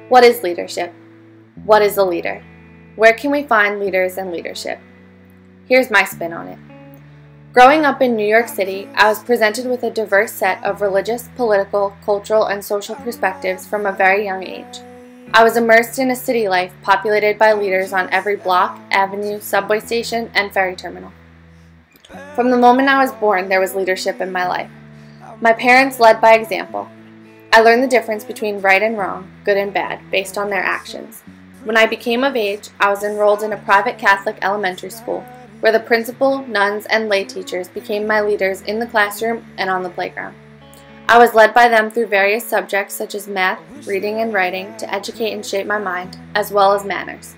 What is leadership? What is a leader? Where can we find leaders and leadership? Here's my spin on it. Growing up in New York City, I was presented with a diverse set of religious, political, cultural, and social perspectives from a very young age. I was immersed in a city life populated by leaders on every block, avenue, subway station, and ferry terminal. From the moment I was born, there was leadership in my life. My parents led by example. I learned the difference between right and wrong, good and bad, based on their actions. When I became of age, I was enrolled in a private Catholic elementary school, where the principal, nuns, and lay teachers became my leaders in the classroom and on the playground. I was led by them through various subjects such as math, reading, and writing to educate and shape my mind, as well as manners.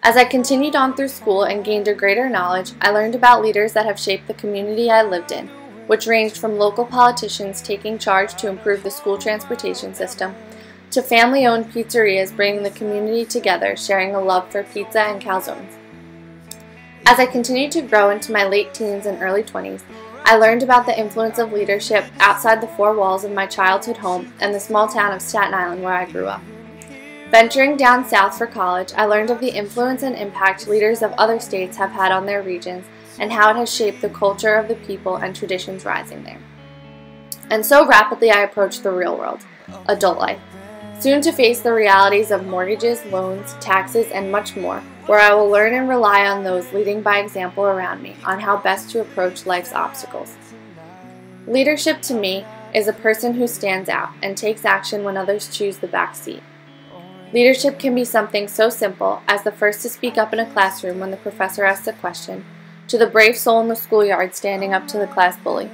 As I continued on through school and gained a greater knowledge, I learned about leaders that have shaped the community I lived in, which ranged from local politicians taking charge to improve the school transportation system, to family-owned pizzerias bringing the community together, sharing a love for pizza and calzones. As I continued to grow into my late teens and early 20s, I learned about the influence of leadership outside the four walls of my childhood home and the small town of Staten Island where I grew up. Venturing down south for college, I learned of the influence and impact leaders of other states have had on their regions and how it has shaped the culture of the people and traditions rising there. And so rapidly I approached the real world, adult life, soon to face the realities of mortgages, loans, taxes, and much more, where I will learn and rely on those leading by example around me on how best to approach life's obstacles. Leadership to me is a person who stands out and takes action when others choose the back seat. Leadership can be something so simple as the first to speak up in a classroom when the professor asks a question, to the brave soul in the schoolyard standing up to the class bully.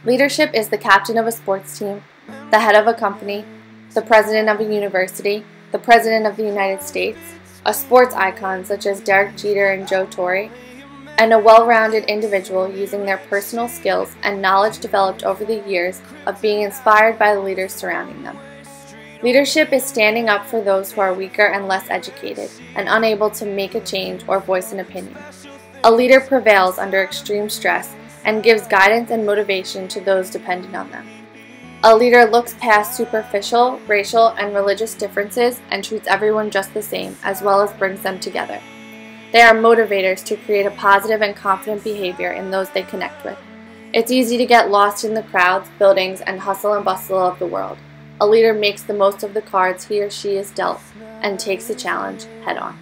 Leadership is the captain of a sports team, the head of a company, the president of a university, the president of the United States, a sports icon such as Derek Jeter and Joe Torre, and a well-rounded individual using their personal skills and knowledge developed over the years of being inspired by the leaders surrounding them. Leadership is standing up for those who are weaker and less educated and unable to make a change or voice an opinion. A leader prevails under extreme stress and gives guidance and motivation to those dependent on them. A leader looks past superficial, racial, and religious differences and treats everyone just the same, as well as brings them together. They are motivators to create a positive and confident behavior in those they connect with. It's easy to get lost in the crowds, buildings, and hustle and bustle of the world. A leader makes the most of the cards he or she is dealt and takes the challenge head on.